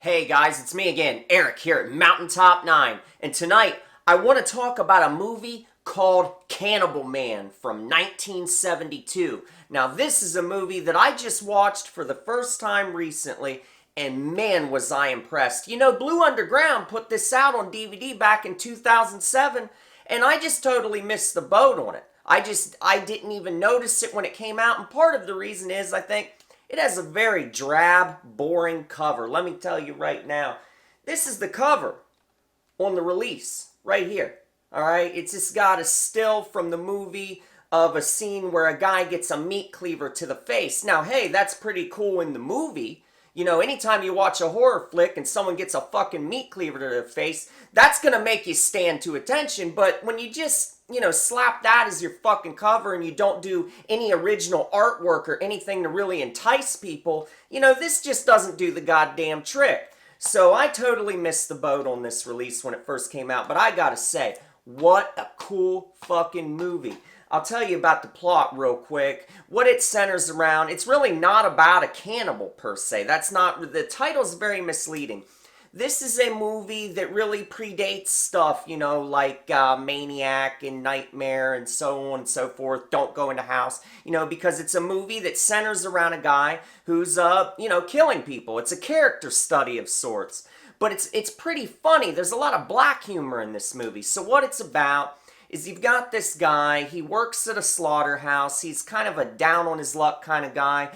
Hey guys, it's me again, Eric here at Mountaintop 9, and tonight I want to talk about a movie called Cannibal Man from 1972. Now this is a movie that I just watched for the first time recently, and man was I impressed. You know, Blue Underground put this out on DVD back in 2007, and I just totally missed the boat on it. I didn't even notice it when it came out, and part of the reason is I think it has a very drab, boring cover. Let me tell you right now. This is the cover on the release, right here. Alright? It's just got a still from the movie of a scene where a guy gets a meat cleaver to the face. Now, hey, that's pretty cool in the movie. You know, anytime you watch a horror flick and someone gets a fucking meat cleaver to their face, that's gonna make you stand to attention. But when you just, slap that as your fucking cover and you don't do any original artwork or anything to really entice people, this just doesn't do the goddamn trick. So I totally missed the boat on this release when it first came out, but I gotta say, what a cool fucking movie. I'll tell you about the plot real quick. What it centers around, it's really not about a cannibal per se. The title's very misleading. This is a movie that really predates stuff, like Maniac and Nightmare and so on and so forth. Don't Go in the House, because it's a movie that centers around a guy who's, killing people. It's a character study of sorts. But it's pretty funny. There's a lot of black humor in this movie. So what it's about is you've got this guy, he works at a slaughterhouse, he's kind of a down on his luck kind of guy,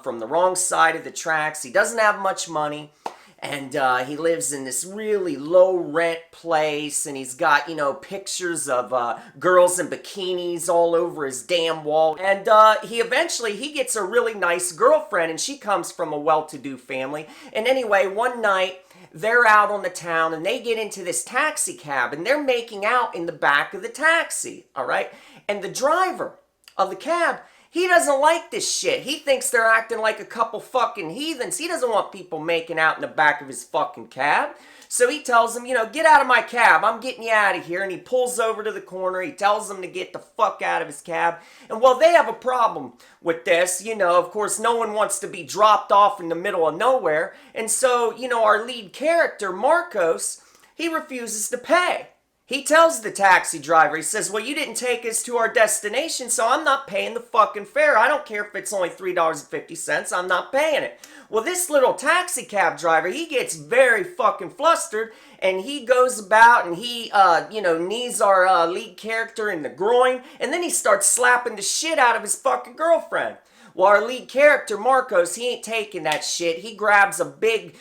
from the wrong side of the tracks, he doesn't have much money, and he lives in this really low rent place, and he's got, pictures of girls in bikinis all over his damn wall, and he gets a really nice girlfriend, and she comes from a well-to-do family, and anyway, one night, they're out on the town and they get into this taxi cab and they're making out in the back of the taxi, all right? And the driver of the cab, he doesn't like this shit. He thinks they're acting like a couple fucking heathens. He doesn't want people making out in the back of his fucking cab. So he tells them, get out of my cab. I'm getting you out of here. And he pulls over to the corner. He tells them to get the fuck out of his cab. And well, they have a problem with this. Of course, no one wants to be dropped off in the middle of nowhere. And so, our lead character, Marcos, he refuses to pay. He tells the taxi driver, he says, well, you didn't take us to our destination, so I'm not paying the fucking fare. I don't care if it's only $3.50, I'm not paying it. Well, this little taxi cab driver, he gets very fucking flustered, and he goes about and he, knees our lead character in the groin, and then he starts slapping the shit out of his fucking girlfriend. Well, our lead character, Marcos, he ain't taking that shit. He grabs a big,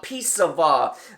piece of,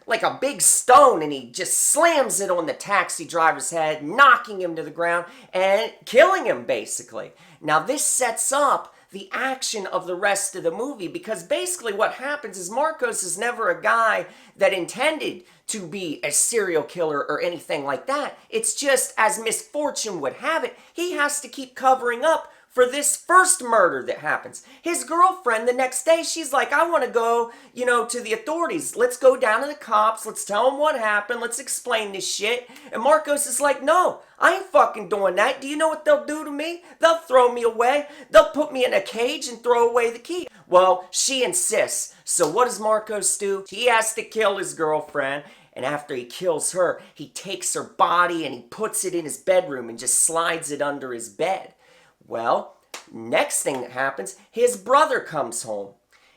like a big stone, and he just slams it on the taxi driver's head, knocking him to the ground and killing him, basically. Now, this sets up the action of the rest of the movie, because basically what happens is Marcos is never a guy that intended to be a serial killer or anything like that. It's just, as misfortune would have it, he has to keep covering up for this first murder that happens. His girlfriend, the next day, she's like, I want to go, to the authorities. Let's go down to the cops. Let's tell them what happened. Let's explain this shit. And Marcos is like, no, I ain't fucking doing that. Do you know what they'll do to me? They'll throw me away. They'll put me in a cage and throw away the key. Well, she insists. So what does Marcos do? He has to kill his girlfriend. And after he kills her, he takes her body and he puts it in his bedroom and just slides it under his bed. Well, next thing that happens, his brother comes home.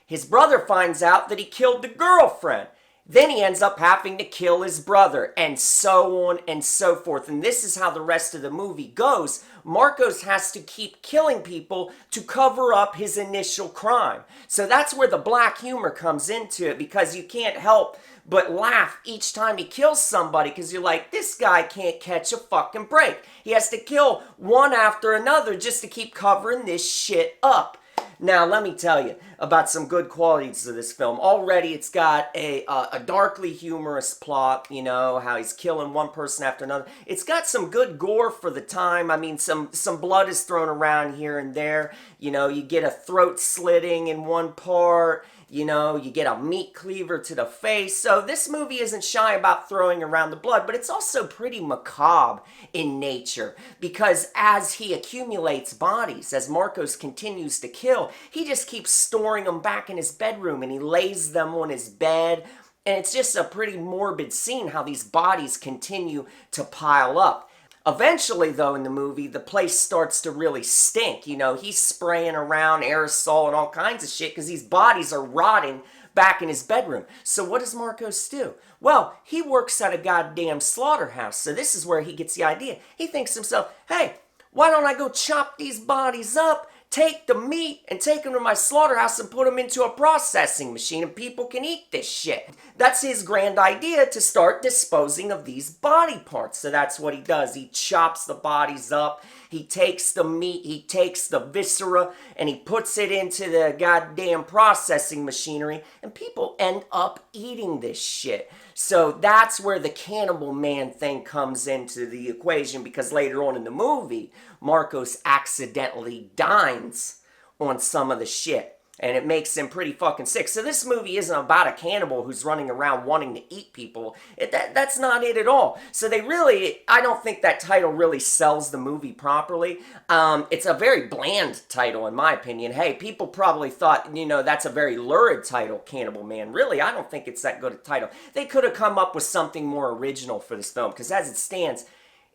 His brother finds out that he killed the girlfriend. Then he ends up having to kill his brother, and so on and so forth. And this is how the rest of the movie goes. Marcos has to keep killing people to cover up his initial crime. So that's where the black humor comes into it, because you can't help but laugh each time he kills somebody, because you're like, this guy can't catch a fucking break. He has to kill one after another just to keep covering this shit up. Now, let me tell you about some good qualities of this film. Already, it's got a darkly humorous plot, how he's killing one person after another. It's got some good gore for the time. I mean, some blood is thrown around here and there. You get a throat slitting in one part. You know, you get a meat cleaver to the face. So this movie isn't shy about throwing around the blood, but it's also pretty macabre in nature because as he accumulates bodies, as Marcos continues to kill, he just keeps storing them back in his bedroom and he lays them on his bed. And it's just a pretty morbid scene how these bodies continue to pile up. Eventually, though, in the movie, the place starts to really stink. You know, he's spraying around aerosol and all kinds of shit because these bodies are rotting back in his bedroom. So what does Marcos do? Well, he works at a goddamn slaughterhouse. So this is where he gets the idea. He thinks to himself, hey, why don't I go chop these bodies up, take the meat, and take them to my slaughterhouse and put them into a processing machine and people can eat this shit. That's his grand idea, to start disposing of these body parts. So that's what he does. He chops the bodies up, he takes the meat, he takes the viscera, and he puts it into the goddamn processing machinery, and people end up eating this shit. So that's where the Cannibal Man thing comes into the equation, because later on in the movie, Marcos accidentally dines on some of the shit. And it makes him pretty fucking sick. So this movie isn't about a cannibal who's running around wanting to eat people. That's not it at all. So they really, I don't think that title really sells the movie properly. It's a very bland title in my opinion. Hey, people probably thought, you know, that's a very lurid title, Cannibal Man. Really, I don't think it's that good a title. They could have come up with something more original for this film, because as it stands,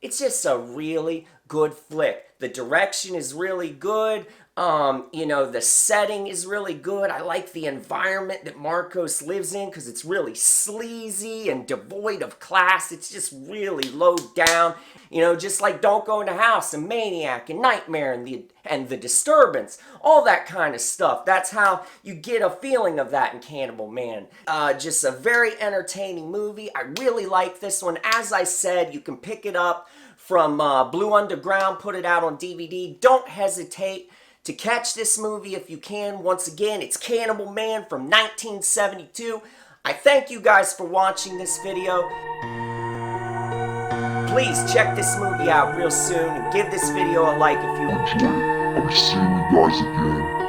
it's just a really good flick. The direction is really good. You know, the setting is really good. I like the environment that Marcos lives in because it's really sleazy and devoid of class. It's just really low down. You know, just like Don't Go in the House and Maniac and Nightmare and the Disturbance. All that kind of stuff. That's how you get a feeling of that in Cannibal Man. Just a very entertaining movie. I really like this one. As I said, you can pick it up from Blue Underground, put it out on DVD. Don't hesitate to catch this movie if you can. Once again, it's Cannibal Man from 1972. I thank you guys for watching this video. Please check this movie out real soon and give this video a like if you... I'll be seeing you guys again.